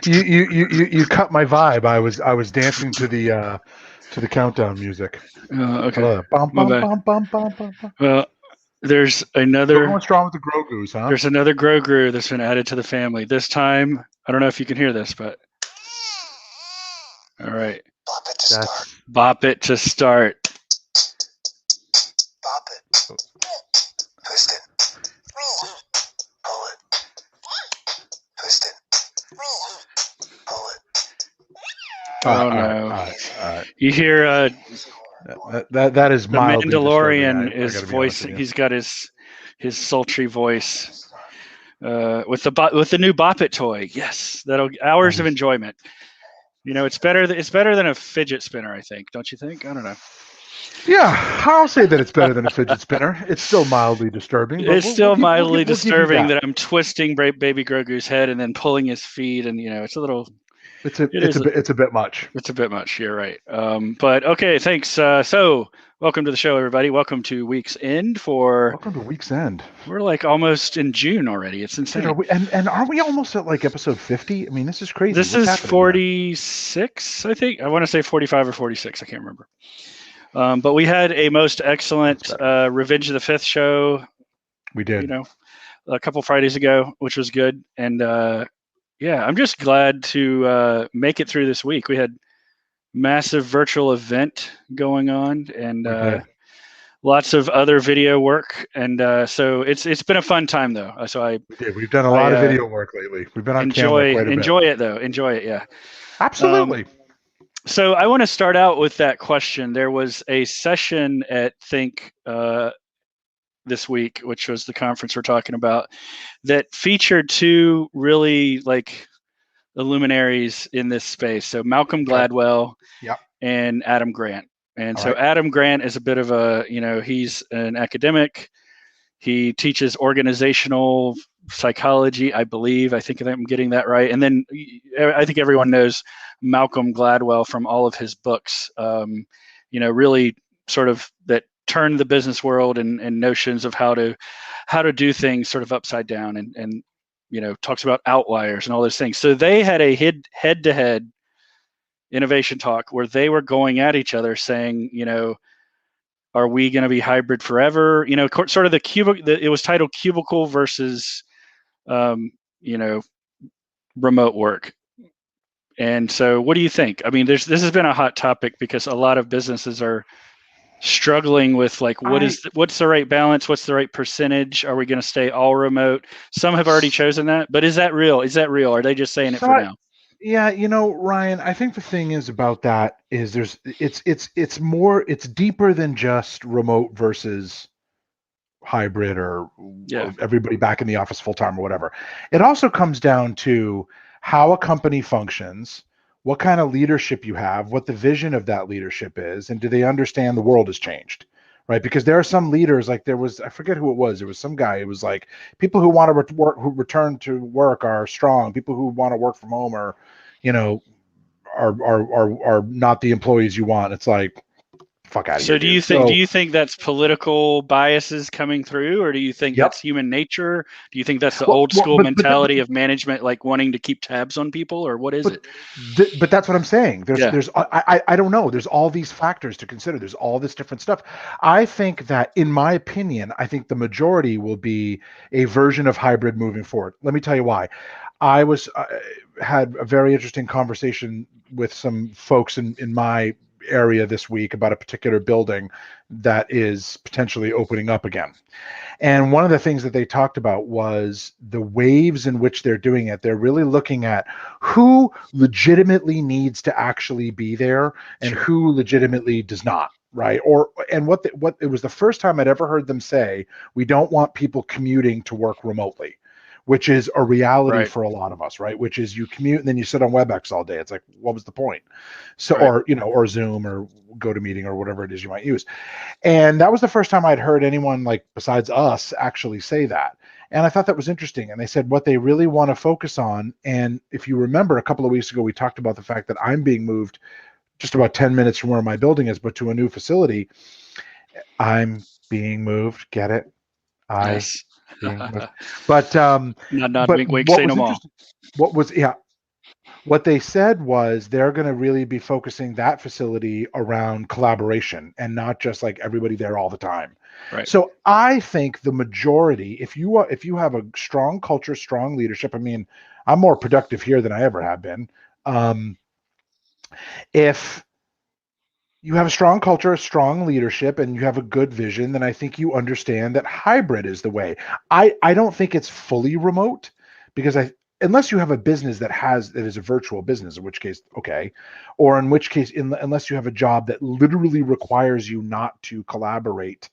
You cut my vibe. I was dancing to the countdown music. Okay. Bum, My bum, bad. bum, bum, bum, bum, bum. Well, there's Still another going strong with the Grogu's, huh? there's another Grogu that's been added to the family. This time, I don't know if you can hear this, but all right. Bop it to start. Bop it to start. Bop it. Twist it. Pull it. Twist it. Pull it. Oh no! All right. You hear That is the mildly Mandalorian disturbing. is I gotta be honest voice. with you. He's got his sultry voice with the new Bop It toy. Yes, that'll hours of enjoyment. You know, it's better than a fidget spinner. I think, don't you think? I don't know. Yeah, I'll say that it's better than a fidget spinner. It's still mildly disturbing. But It's still mildly we'll disturbing that I'm twisting baby Grogu's head and then pulling his feet, and it's a little. It's a bit much. It's a bit much. You're right. But okay, thanks. So welcome to the show, everybody. Welcome to Week's End. Welcome to Week's End. We're like almost in June already. It's insane. Dude, and are we almost at like episode 50? I mean, this is crazy. This is 46, I think. I want to say 45 or 46. I can't remember. But we had a most excellent Revenge of the Fifth show. We did. A couple Fridays ago, which was good. And yeah, I'm just glad to make it through this week. We had massive virtual event going on and lots of other video work. And so it's been a fun time, though. We've done a lot of video work lately. We've been on camera quite a bit. Enjoy it, though. Enjoy it, yeah. Absolutely. So I want to start out with that question. There was a session at Think this week, which was the conference we're talking about, that featured two really like luminaries in this space. So Malcolm Gladwell and Adam Grant. And so Adam Grant is a bit of a, he's an academic. He teaches organizational psychology, I believe. I think I'm getting that right. And then I think everyone knows Malcolm Gladwell from all of his books, really sort of that turn the business world and notions of how to do things sort of upside down and talks about outliers and all those things. So they had a head-to-head innovation talk where they were going at each other saying, are we going to be hybrid forever? Sort of it was titled Cubicle versus, remote work. And so what do you think? I mean, this has been a hot topic because a lot of businesses are struggling with like, what's the right balance? What's the right percentage? Are we going to stay all remote? Some have already chosen that, but is that real? Are they just saying it for now? Yeah, Ryan, I think the thing is about that is it's deeper than just remote versus hybrid or everybody back in the office full time or whatever. It also comes down to how a company functions, what kind of leadership you have, what the vision of that leadership is, and do they understand the world has changed, right? Because there are some leaders, like I forget who it was. There was some guy. It was like people who want to who return to work are strong. People who want to work from home are, are not the employees you want. It's like, fuck out of here. So do you think that's political biases coming through, or do you think that's human nature? Do you think that's the old school mentality of management, like wanting to keep tabs on people, or what is it? But that's what I'm saying. I don't know. There's all these factors to consider. There's all this different stuff. I think that, in my opinion, I think the majority will be a version of hybrid moving forward. Let me tell you why. I had a very interesting conversation with some folks in my area this week about a particular building that is potentially opening up again. And one of the things that they talked about was the waves in which they're doing it. They're really looking at who legitimately needs to actually be there and who legitimately does not. Right. And what it was the first time I'd ever heard them say, we don't want people commuting to work remotely, which is a reality for a lot of us, right? Which is you commute and then you sit on WebEx all day. It's like, what was the point? So, or Zoom or GoToMeeting or whatever it is you might use. And that was the first time I'd heard anyone, like, besides us, actually say that. And I thought that was interesting. And they said what they really want to focus on. And if you remember, a couple of weeks ago, we talked about the fact that I'm being moved just about 10 minutes from where my building is, but to a new facility. I'm being moved. Get it? Yes. But not wink, say no more. What was What they said was they're going to really be focusing that facility around collaboration and not just like everybody there all the time. Right. So I think the majority, if you have a strong culture, strong leadership, I mean, I'm more productive here than I ever have been. If you have a strong culture, a strong leadership, and you have a good vision, then I think you understand that hybrid is the way. I don't think it's fully remote because unless you have a business that is a virtual business, in which case, okay, or in which case, unless you have a job that literally requires you not to collaborate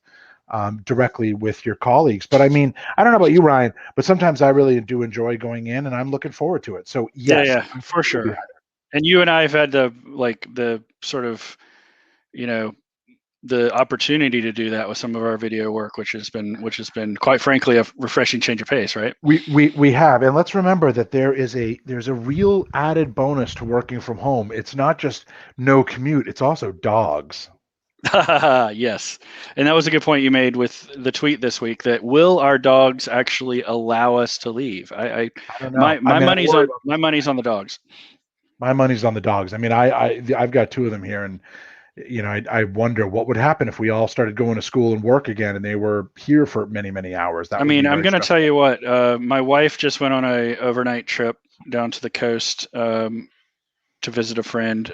directly with your colleagues. But I mean, I don't know about you, Ryan, but sometimes I really do enjoy going in, and I'm looking forward to it. So yes, Yeah, for sure. And you and I have had the sort of, the opportunity to do that with some of our video work, which has been quite frankly a refreshing change of pace, right? We have, and let's remember that there's a real added bonus to working from home. It's not just no commute; it's also dogs. Yes, and that was a good point you made with the tweet this week. That will our dogs actually allow us to leave? I don't know. My money's on the dogs. My money's on the dogs. I mean, I've got two of them here, and I wonder what would happen if we all started going to school and work again, and they were here for many, many hours. I'm going to tell you what. My wife just went on a overnight trip down to the coast to visit a friend.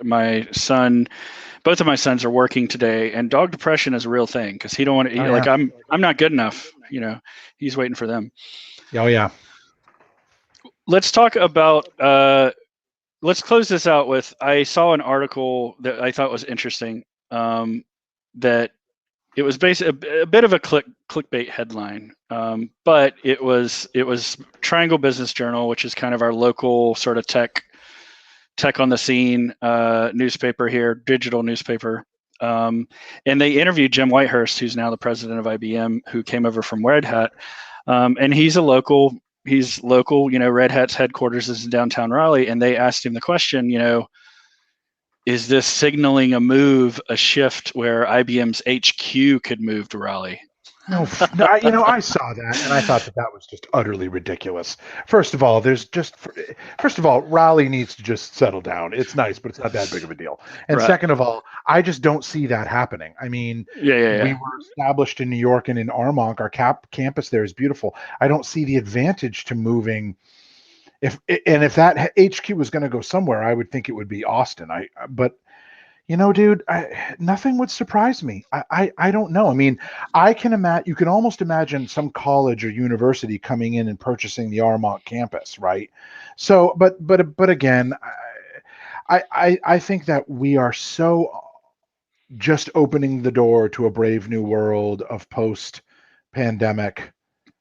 Both of my sons are working today, and dog depression is a real thing because he don't want to. I'm not good enough. He's waiting for them. Oh yeah. Let's talk about. Let's close this out with. I saw an article that I thought was interesting. That it was basically a bit of a clickbait headline, but it was Triangle Business Journal, which is kind of our local sort of tech on the scene newspaper here, digital newspaper. And they interviewed Jim Whitehurst, who's now the president of IBM, who came over from Red Hat. And he's local. Red Hat's headquarters is in downtown Raleigh. And they asked him the question, is this signaling a shift where IBM's HQ could move to Raleigh? No, I saw that and I thought that was just utterly ridiculous. First of all, Raleigh needs to just settle down. It's nice, but it's not that big of a deal. And right. Second of all, I just don't see that happening. I mean, we were established in New York and in Armonk. Our campus there is beautiful. I don't see the advantage to moving. If that HQ was going to go somewhere, I would think it would be Austin. But dude, nothing would surprise me. I don't know. I mean, you can almost imagine some college or university coming in and purchasing the Armonk campus, right? So, but again, I think that we are so just opening the door to a brave new world of post-pandemic.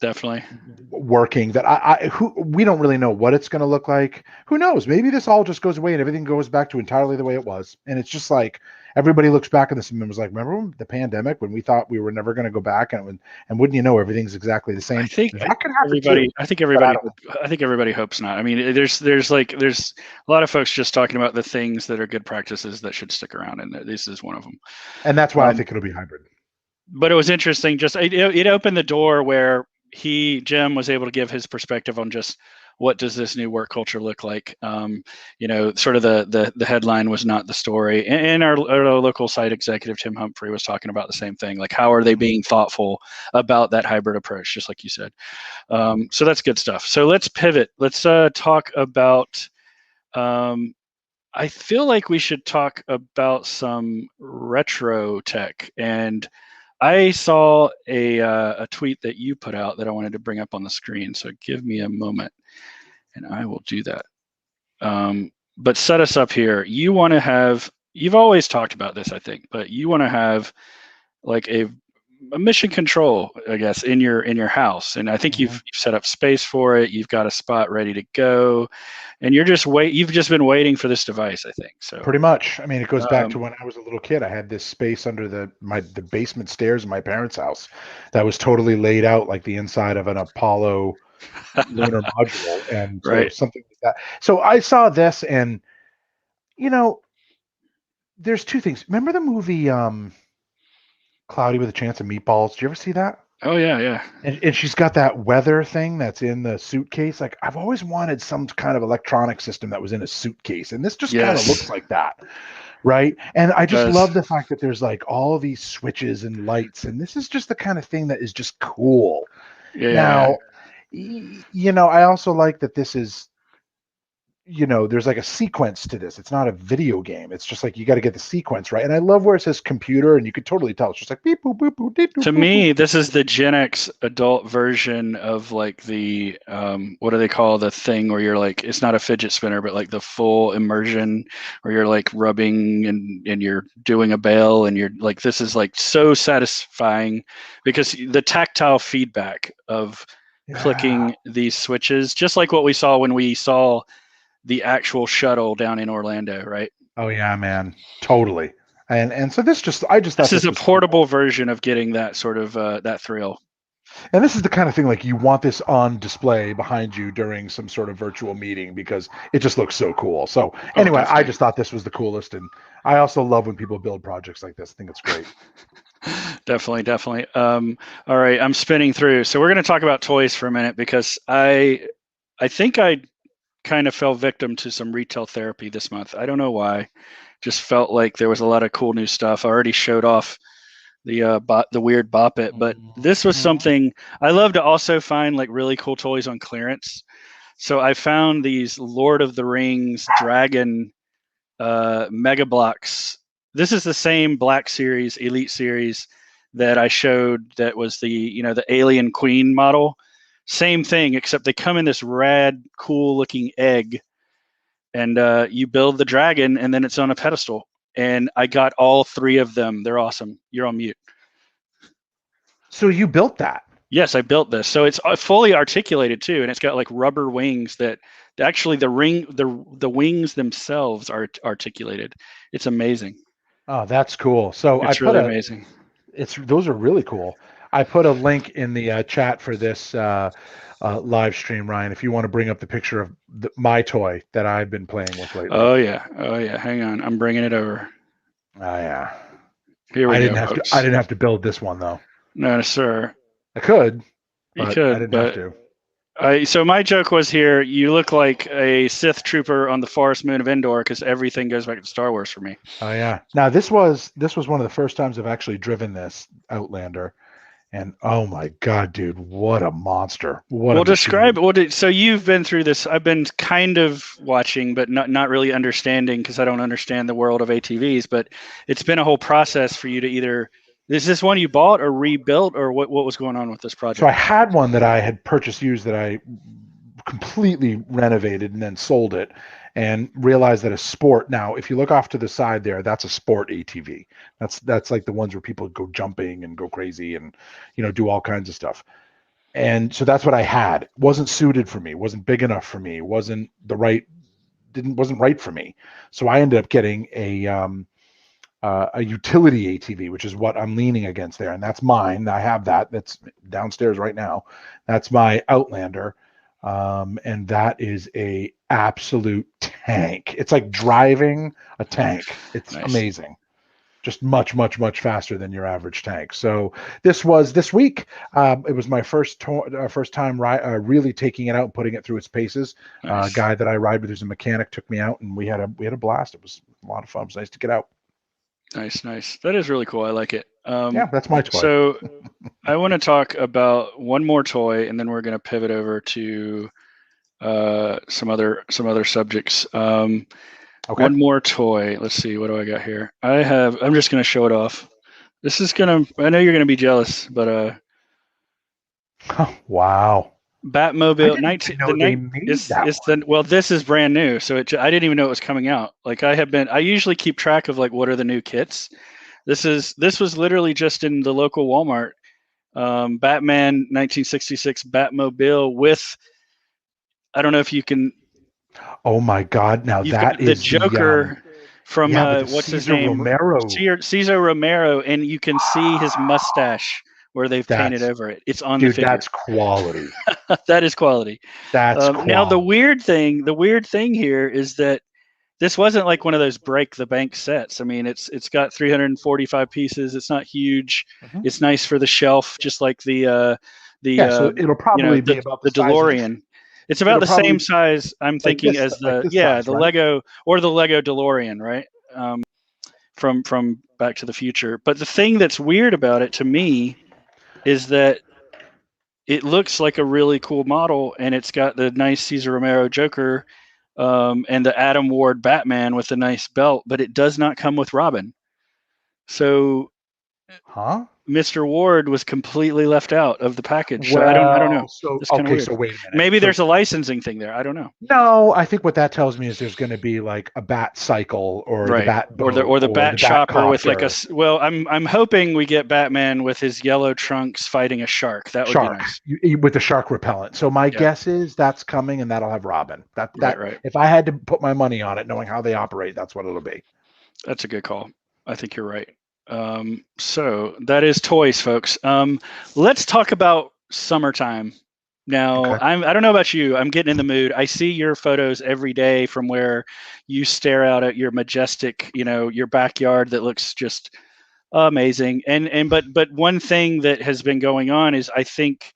Definitely working that we don't really know what it's going to look like. Who knows? Maybe this all just goes away and everything goes back to entirely the way it was. And it's just like everybody looks back at this and was like, remember the pandemic when we thought we were never going to go back and wouldn't you know everything's exactly the same. I think that could happen too. I think everybody hopes not. I mean, there's a lot of folks just talking about the things that are good practices that should stick around, and this is one of them. And that's why I think it'll be hybrid. But it was interesting. Just it opened the door where Jim was able to give his perspective on just what does this new work culture look like. Sort of the headline was not the story. And our local site executive, Tim Humphrey, was talking about the same thing. Like, how are they being thoughtful about that hybrid approach, just like you said. So that's good stuff. So let's pivot. Let's talk about, I feel like we should talk about some retro tech. And I saw a tweet that you put out that I wanted to bring up on the screen. So give me a moment and I will do that. But set us up here. You've always talked about this, I think, but you want to have like a mission control, I guess, in your house. And I think you've set up space for it. You've got a spot ready to go. And you've just been waiting for this device, I think. So pretty much. I mean, it goes back to when I was a little kid. I had this space under the basement stairs in my parents' house that was totally laid out like the inside of an Apollo lunar module, and so something like that. So I saw this, and there's two things. Remember the movie Cloudy with a Chance of Meatballs? Did you ever see that? Oh yeah. And she's got that weather thing that's in the suitcase. Like, I've always wanted some kind of electronic system that was in a suitcase, and this just kind of looks like that, right? And I just love the fact that there's like all these switches and lights, and this is just the kind of thing that is just cool. Now, I also like that this is, there's like a sequence to this. It's not a video game. It's just like you got to get the sequence right. And I love where it says computer, and you could totally tell it's just like beep boop boop boop. Beep, boop, to boop, me, boop. this is the Gen X adult version of like the what do they call the thing where you're like, it's not a fidget spinner, but like the full immersion where you're like rubbing and you're doing a bell, and you're like, this is like so satisfying because the tactile feedback of clicking these switches, just like what we saw when we saw the actual shuttle down in Orlando, right? Oh yeah, man, totally. And so I just thought this is a portable cool. version of getting that sort of that thrill. And this is the kind of thing like you want this on display behind you during some sort of virtual meeting because it just looks so cool. So anyway, I just thought this was the coolest, and I also love when people build projects like this. I think it's great. Definitely. All right, I'm spinning through. So we're going to talk about toys for a minute because I think I kind of fell victim to some retail therapy this month. I don't know why. Just felt like there was a lot of cool new stuff. I already showed off the weird Bop It, but this was something I love to also find like really cool toys on clearance. So I found these Lord of the Rings Dragon Mega Blocks. This is the same Black Series, Elite Series that I showed. That was the the Alien Queen model. Same thing, except they come in this rad, cool looking egg, and you build the dragon, and then it's on a pedestal. And I got all three of them. They're awesome. You're on mute. So you built that? Yes, I built this. So it's fully articulated too, and it's got like rubber wings that actually the wings themselves are articulated. It's amazing. Oh, that's cool. So it's really amazing. Those are really cool. I put a link in the chat for this live stream, Ryan, if you want to bring up the picture of my toy that I've been playing with lately. Oh yeah. Hang on, I'm bringing it over. Oh yeah. Here we go. I didn't have to build this one though. No, sir. I could. You could. I didn't have to. So my joke was here, you look like a Sith trooper on the forest moon of Endor because everything goes back to Star Wars for me. Oh yeah. Now this was one of the first times I've actually driven this Outlander, and oh my God, dude, what a monster! Describe it. So you've been through this. I've been kind of watching, but not really understanding because I don't understand the world of ATVs. But it's been a whole process for you to either. Is this one you bought or rebuilt, or what was going on with this project? So I had one that I had purchased used that I completely renovated and then sold it, and realized that a sport. Now, if you look off to the side there, that's a sport ATV. That's like the ones where people go jumping and go crazy and do all kinds of stuff. And so that's what I had. It wasn't suited for me. Wasn't big enough for me. Wasn't right for me. So I ended up getting a utility ATV, which is what I'm leaning against there, and that's mine. I have that. That's downstairs right now. That's my Outlander, and that is a absolute tank. It's like driving a tank. It's nice. Amazing. Just much faster than your average tank. So this week. It was my first time really taking it out and putting it through its paces. Nice. Guy that I ride with, who's a mechanic, took me out, and we had a blast. It was a lot of fun. It was nice to get out. Nice. That is really cool. I like it. Yeah, that's my toy. So I want to talk about one more toy, and then we're going to pivot over to some other subjects. Okay. One more toy. Let's see. What do I got here? I'm just going to show it off. This is I know you're going to be jealous, but oh, wow. Batmobile. Well, this is brand new, so I didn't even know it was coming out. Like I usually keep track of like what are the new kits. This was literally just in the local Walmart. Batman 1966 Batmobile with, I don't know if you can. Oh my God! Now that is the Joker from what's his name? Cesar Romero, and you can see his mustache where they've painted over it. It's on the figure. That's quality. That is quality. That's quality. Now the weird thing here is that this wasn't like one of those break the bank sets. I mean, it's got 345 pieces. It's not huge. Mhm. It's nice for the shelf, just like So it'll probably be about the the size of DeLorean. It's about the same size, I'm thinking, this, as like the this size, the right? Lego or the Lego DeLorean, right? From Back to the Future. But the thing that's weird about it to me is that it looks like a really cool model, and it's got the nice Cesar Romero Joker and the Adam Ward Batman with a nice belt, but it does not come with Robin. So Huh? Mr. Ward was completely left out of the package. So Well, I don't know. so It's kind of okay, weird. so wait a minute. Maybe So there's a licensing thing there. I don't know. no, I think what that tells me is there's going to be like a bat cycle or the Right. bat boat or the bat bat chopper with like copter. well, I'm hoping we get Batman with his yellow trunks fighting a shark. That would be Shark nice. with the shark repellent. So my Yeah. guess is that's coming, and that'll have Robin. Right. If I had to put my money on it, knowing how they operate, that's what it'll be. That's a good call. I think you're right. So that is toys, folks. Let's talk about summertime. Now, Okay. I don't know about you. I'm getting in the mood. I see your photos every day from where you stare out at your majestic, your backyard that looks just amazing. But one thing that has been going on is I think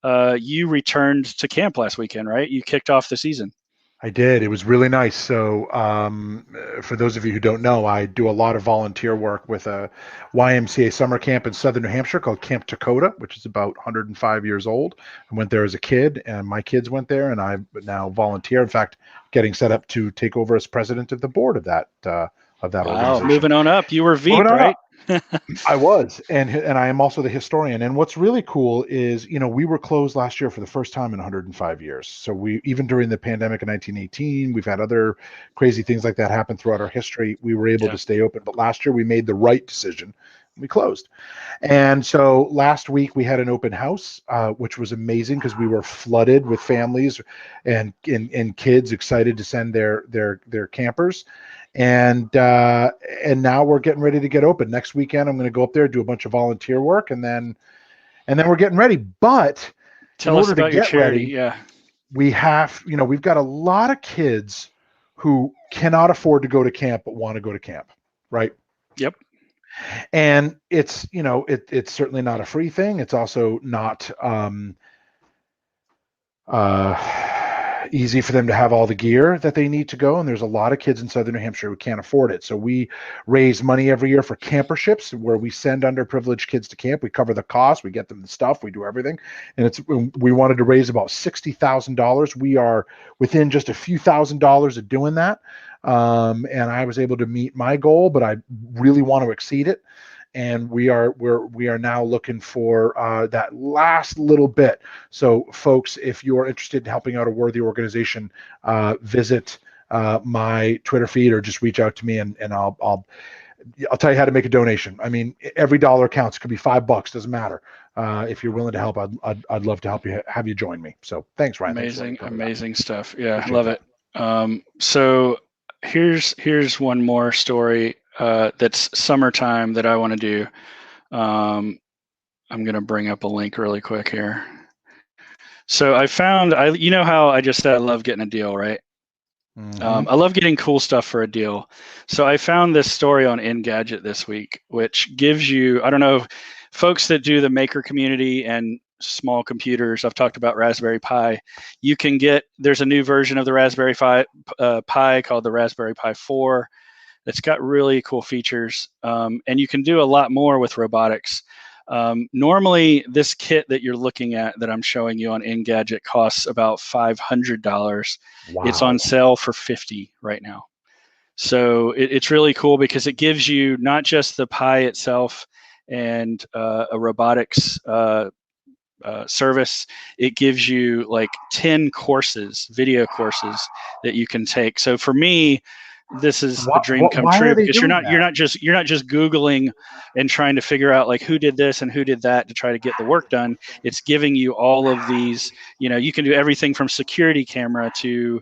you returned to camp last weekend, right? You kicked off the season. I did. It was really nice. So, for those of you who don't know, I do a lot of volunteer work with a YMCA summer camp in southern New Hampshire called Camp Dakota, which is about 105 years old. I went there as a kid, and my kids went there, and I now volunteer. In fact, getting set up to take over as president of the board of that organization. Moving on up. You were Veep, right? I was, and I am also the historian. And what's really cool is, we were closed last year for the first time in 105 years. So we, even during the pandemic in 1918, we've had other crazy things like that happen throughout our history. We were able to stay open, but last year we made the right decision. We closed. And so last week we had an open house, which was amazing because we were flooded with families and kids excited to send their campers. And now we're getting ready to get open. Next weekend, I'm going to go up there, do a bunch of volunteer work, and then we're getting ready. But tell us about your charity. We have, we've got a lot of kids who cannot afford to go to camp but want to go to camp, right? Yep. And it's, it's certainly not a free thing. It's also not easy for them to have all the gear that they need to go. And there's a lot of kids in southern New Hampshire who can't afford it. So we raise money every year for camperships where we send underprivileged kids to camp. We cover the cost. We get them the stuff. We do everything. And we wanted to raise about $60,000. We are within just a few $1,000s of doing that. And I was able to meet my goal, but I really want to exceed it. And we are now looking for that last little bit. So, folks, if you are interested in helping out a worthy organization, visit my Twitter feed or just reach out to me, and I'll tell you how to make a donation. I mean, every dollar counts. It could be $5, doesn't matter. If you're willing to help, I'd love to help you, have you join me. So, thanks, Ryan. Amazing stuff. Yeah, I love it. So here's one more story. That's summertime that I want to do. I'm going to bring up a link really quick here. So I found, how I just said I love getting a deal, right? Mm-hmm. I love getting cool stuff for a deal. So I found this story on Engadget this week, which gives you, I don't know, folks that do the maker community and small computers, I've talked about Raspberry Pi. You can there's a new version of the Raspberry Pi called the Raspberry Pi 4. It's got really cool features, and you can do a lot more with robotics. Normally, this kit that you're looking at that I'm showing you on Engadget costs about $500. Wow. It's on sale for $50 right now. So it's really cool because it gives you not just the Pi itself and a robotics service. It gives you like 10 video courses that you can take. So for me, this is a dream come true because you're not just Googling and trying to figure out like who did this and who did that to try to get the work done. It's giving you all of these, you can do everything from security camera to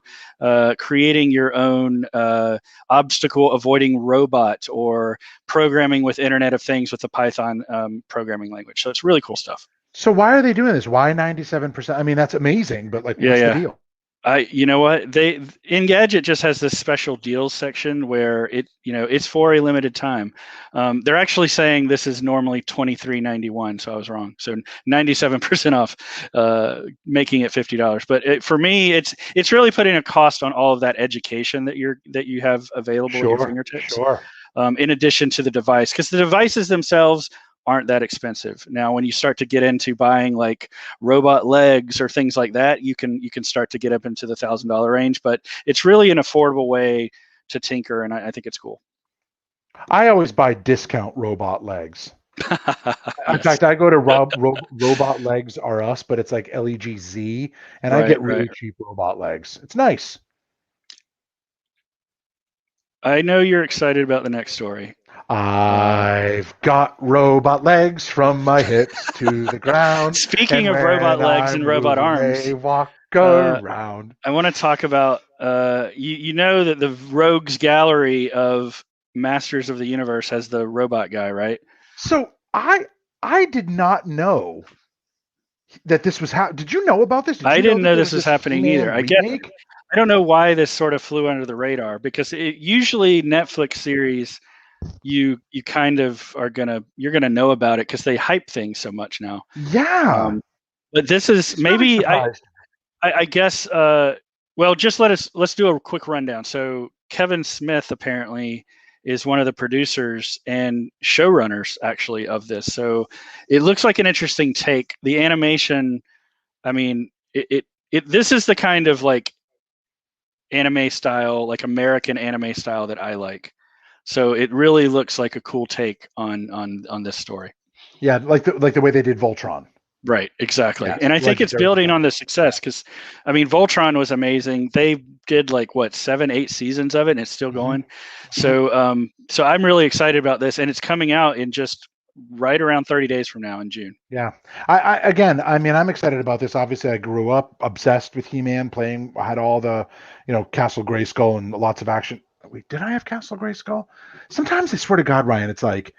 creating your own obstacle avoiding robot or programming with Internet of Things with the Python programming language. So it's really cool stuff. So why are they doing this? Why 97%? I mean, that's amazing, but like, what's the deal? You know what, Engadget just has this special deals section where it's for a limited time. They're actually saying this is normally $23.91, so I was wrong. So 97% off, making it $50. But for me, it's really putting a cost on all of that education that you have available at your fingertips. Sure. In addition to the device, because the devices themselves aren't that expensive. Now, when you start to get into buying like robot legs or things like that, you can start to get up into the $1,000 range. But it's really an affordable way to tinker, and I think it's cool. I always buy discount robot legs. In Yes. fact, I go to Robot Legs R Us, but it's like LEGZ, and I get really cheap robot legs. It's nice. I know you're excited about the next story. I've got robot legs from my hips to the ground. Speaking of robot legs and robot arms, they walk around. I want to talk about, you know that the Rogues Gallery of Masters of the Universe has the robot guy, right? So I did not know that this was happening. Did you know about this? I didn't know this was happening either. I don't know why this sort of flew under the radar, because usually Netflix series, you kind of you're gonna know about it because they hype things so much now. Yeah. But this is maybe I guess. Well, just let's do a quick rundown. So Kevin Smith apparently is one of the producers and showrunners actually of this. So it looks like an interesting take. The animation, I mean, this is the kind of like anime style, like American anime style that I like. So it really looks like a cool take on this story. Yeah, like the way they did Voltron. Right, exactly. Yes, and I think it's building on the success, because I mean Voltron was amazing. They did like 7-8 seasons of it, and it's still going. So so I'm really excited about this, and it's coming out in just right around 30 days from now in June. Yeah. I mean, I'm excited about this. Obviously, I grew up obsessed with He-Man, I had all the, Castle Grayskull and lots of action. Wait, did I have Castle Grayskull? Sometimes I swear to God, Ryan, it's like,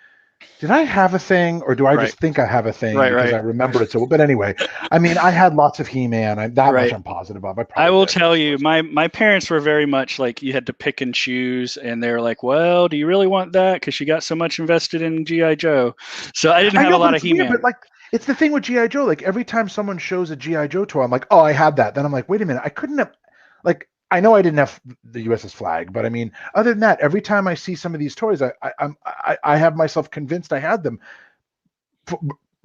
did I have a thing, or do I just think I have a thing because I remember it so? But anyway, I mean, I had lots of He-Man. Much I'm positive of. I will tell you, my parents were very much like, you had to pick and choose, and they were like, well, do you really want that? Because you got so much invested in G.I. Joe. So I didn't have a lot of He-Man. Weird, but like, it's the thing with G.I. Joe. Like every time someone shows a G.I. Joe toy, I'm like, oh, I had that. Then I'm like, wait a minute, I couldn't have, like. I know I didn't have the USS Flag, but I mean, other than that, every time I see some of these toys, I have myself convinced I had them.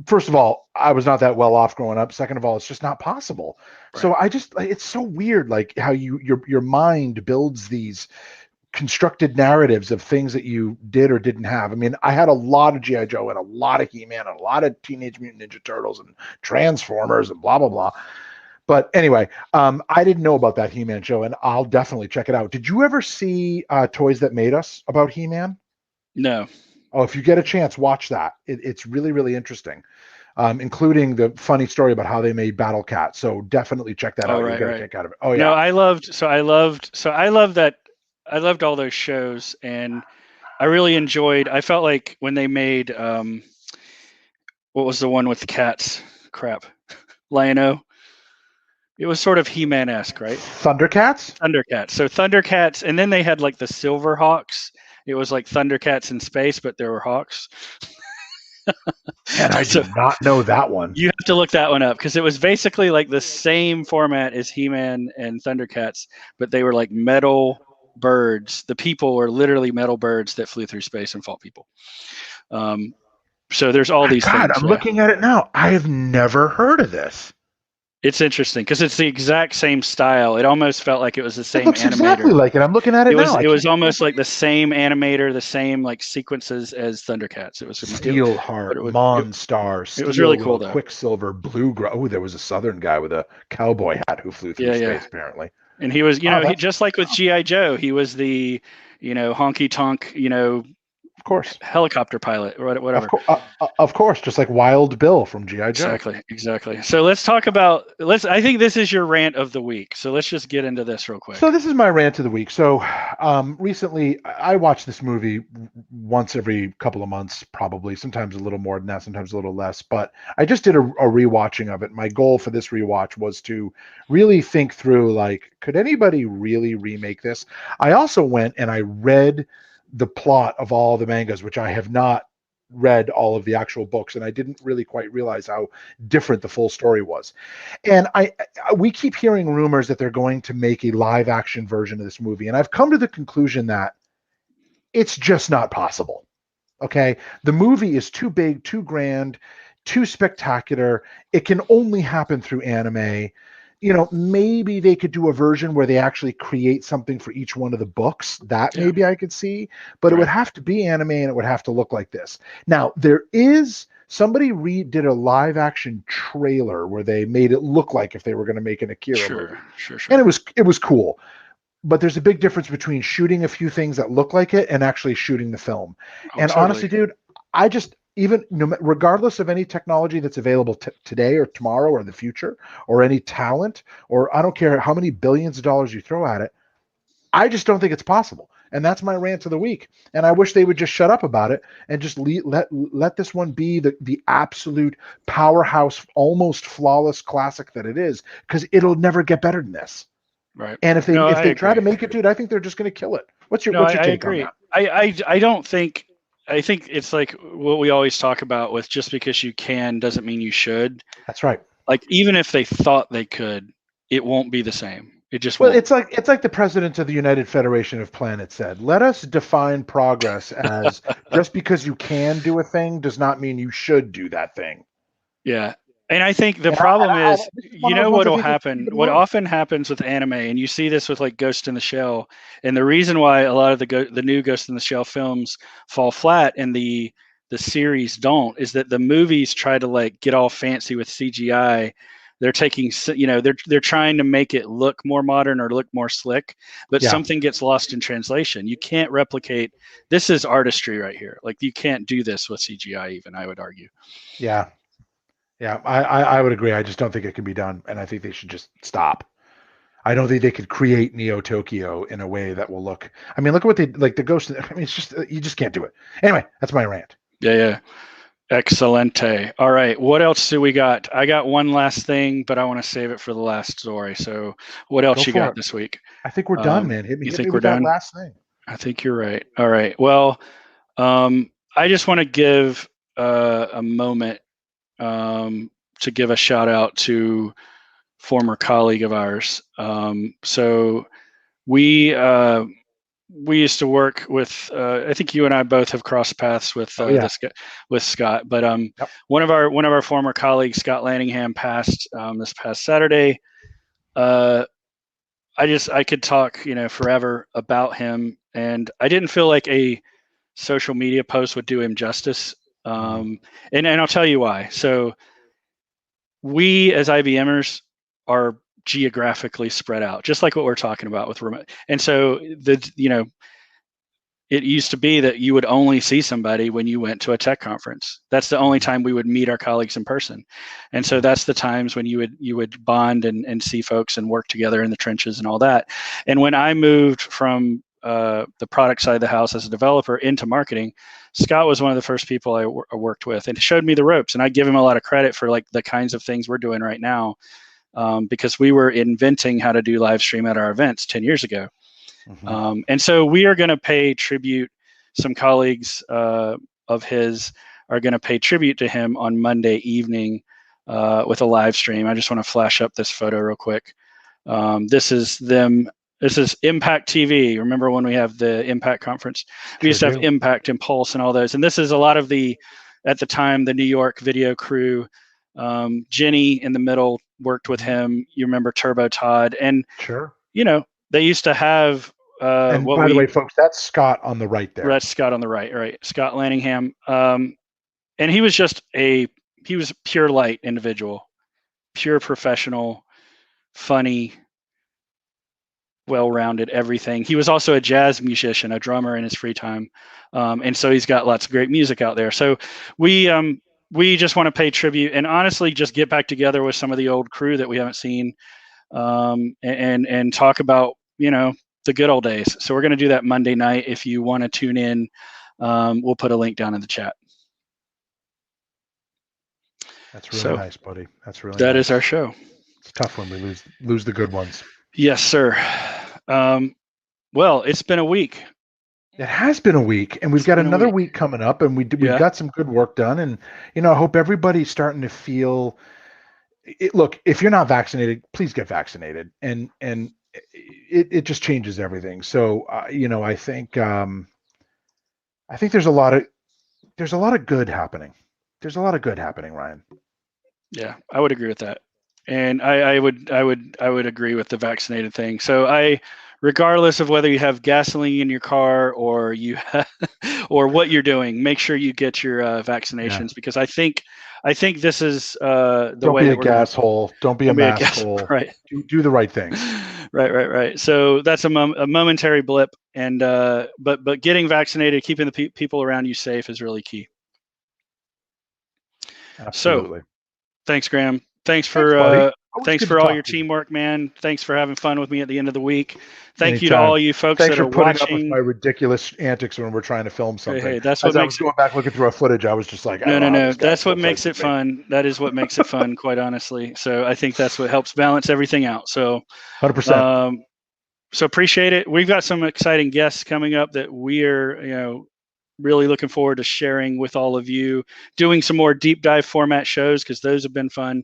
First of all, I was not that well off growing up. Second of all, it's just not possible. Right. So it's so weird, like how your mind builds these constructed narratives of things that you did or didn't have. I mean, I had a lot of G.I. Joe and a lot of He-Man and a lot of Teenage Mutant Ninja Turtles and Transformers and blah, blah, blah. But anyway, I didn't know about that He-Man show, and I'll definitely check it out. Did you ever see Toys That Made Us about He-Man? No. Oh, if you get a chance, watch that. It's really, really interesting, including the funny story about how they made Battle Cat. So definitely check that out. You're gonna kick out of it. Oh yeah. No, I loved all those shows, and I really enjoyed. I felt like when they made what was the one with the cats? Crap, Lion-O. It was sort of He-Man-esque, right? Thundercats? Thundercats. So Thundercats, and then they had like the Silver Hawks. It was like Thundercats in space, but there were hawks. And I did not know that one. You have to look that one up, because it was basically like the same format as He-Man and Thundercats, but they were like metal birds. The people were literally metal birds that flew through space and fought people. So there's all these things. I'm looking at it now. I have never heard of this. It's interesting because it's the exact same style. It almost felt like it was the same animator. Exactly like it. I'm looking at it now. It was almost like the same animator, the same like sequences as Thundercats. It was Steelheart, Monstar. It was really cool though. Quicksilver, Bluegrass. Oh, there was a Southern guy with a cowboy hat who flew through space apparently. And he was, he, just like with G.I. Joe, he was the, honky tonk, Of course. helicopter pilot or whatever. Of course, just like Wild Bill from G.I. Joe. Exactly. So let's talk about I think this is your rant of the week. So let's just get into this real quick. So this is my rant of the week. So recently I watch this movie once every couple of months, probably, sometimes a little more than that, sometimes a little less. But I just did a rewatching of it. My goal for this rewatch was to really think through, like, could anybody really remake this? I also went and I read the plot of all the mangas, which I have not read all of the actual books, and I didn't really quite realize how different the full story was. And we keep hearing rumors that they're going to make a live action version of this movie, and I've come to the conclusion that it's just not possible. Okay, the movie is too big, too grand, too spectacular. It can only happen through anime. Maybe they could do a version where they actually create something for each one of the books. That maybe I could see, but it would have to be anime and it would have to look like this. Now, somebody did a live action trailer where they made it look like if they were going to make an Akira movie. Sure. And it was cool. But there's a big difference between shooting a few things that look like it and actually shooting the film. And totally. Honestly, dude, I just, even regardless of any technology that's available today or tomorrow or the future, or any talent, or I don't care how many billions of dollars you throw at it, I just don't think it's possible. And that's my rant of the week. And I wish they would just shut up about it and just let this one be the absolute powerhouse, almost flawless classic that it is, because it'll never get better than this. Right. And if they try to make it, dude, I think they're just going to kill it. What's your take on that? I don't think. I think it's like what we always talk about with just because you can doesn't mean you should. That's right. Like, even if they thought they could, it won't be the same. It just won't. It's like the president of the United Federation of Planets said, let us define progress as just because you can do a thing does not mean you should do that thing. Yeah. And I think the problem is, what will happen, what often happens with anime, and you see this with like Ghost in the Shell, and the reason why a lot of the new Ghost in the Shell films fall flat and the series don't is that the movies try to like get all fancy with CGI. They're taking, they're trying to make it look more modern or look more slick, but something gets lost in translation. You can't replicate. This is artistry right here. Like, you can't do this with CGI even, I would argue. Yeah. Yeah, I would agree. I just don't think it can be done, and I think they should just stop. I don't think they could create Neo Tokyo in a way that will look. I mean, look at what they like. The Ghost. I mean, it's just you just can't do it. Anyway, that's my rant. Yeah. Excelente. All right, what else do we got? I got one last thing, but I want to save it for the last story. So, what else you got this week? I think we're done, man. Hit me we're with done? That last thing. I think you're right. All right. Well, I just want to give a moment. To give a shout out to former colleague of ours. So we used to work with. I think you and I both have crossed paths with with Scott. But one of our former colleagues, Scott Laningham, passed this past Saturday. I could talk forever about him, and I didn't feel like a social media post would do him justice. And I'll tell you why. So we as IBMers are geographically spread out, just like what we're talking about with remote. And so it used to be that you would only see somebody when you went to a tech conference. That's the only time we would meet our colleagues in person. And so that's the times when you would bond and see folks and work together in the trenches and all that. And when I moved from the product side of the house as a developer into marketing, Scott was one of the first people I worked with, and showed me the ropes. And I give him a lot of credit for like the kinds of things we're doing right now, because we were inventing how to do live stream at our events 10 years ago. And so we are going to pay tribute. Some colleagues of his are going to pay tribute to him on Monday evening with a live stream. I just want to flash up this photo real quick. This is them. This is Impact TV. Remember when we have the Impact conference? We used to have Impact and Pulse and all those. And this is a lot of at the time, the New York video crew. Jenny in the middle worked with him. You remember Turbo Todd. And, they used to have. And by the way, folks, that's Scott on the right there. That's Scott on the right. Scott Laningham. And he was just he was pure light individual, pure professional, funny, well-rounded everything. He was also a jazz musician, a drummer in his free time, and so he's got lots of great music out there. So we just want to pay tribute and honestly just get back together with some of the old crew that we haven't seen, and talk about, you know, the good old days. So we're going to do that Monday night. If you want to tune in, we'll put a link down in the chat. That's really nice, buddy. That's really that nice. is our show. It's tough when we lose the good ones. Yes, sir. Well, it's been a week. It has been a week, and we've got another week coming up, and we've got some good work done. And you know, I hope everybody's starting to feel it. Look, if you're not vaccinated, please get vaccinated, and it just changes everything. So you know, I think there's a lot of good happening. There's a lot of good happening, Ryan. Yeah, I would agree with that, and I would agree with the vaccinated thing. So regardless of whether you have gasoline in your car or you or what you're doing, make sure you get your vaccinations, because I think this is the way. Don't be a gasshole. Don't be a masshole. Right. Do the right things. Right. So that's a momentary blip, and but getting vaccinated, keeping the people around you safe is really key. Absolutely. So, thanks, Graeme. Thanks for all your teamwork, man. Thanks for having fun with me at the end of the week. Thank you to all you folks that are watching. Thanks for putting up with my ridiculous antics when we're trying to film something. Hey, that's what I was going back looking through our footage. I was just like, no. That's what makes it fun. That is what makes it fun, quite honestly. So I think that's what helps balance everything out. So 100%. So appreciate it. We've got some exciting guests coming up that we're, you know, really looking forward to sharing with all of you, doing some more deep dive format shows, because those have been fun.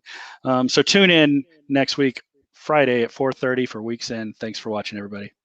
So tune in next week, Friday at 4:30 for Weeks In. Thanks for watching, everybody.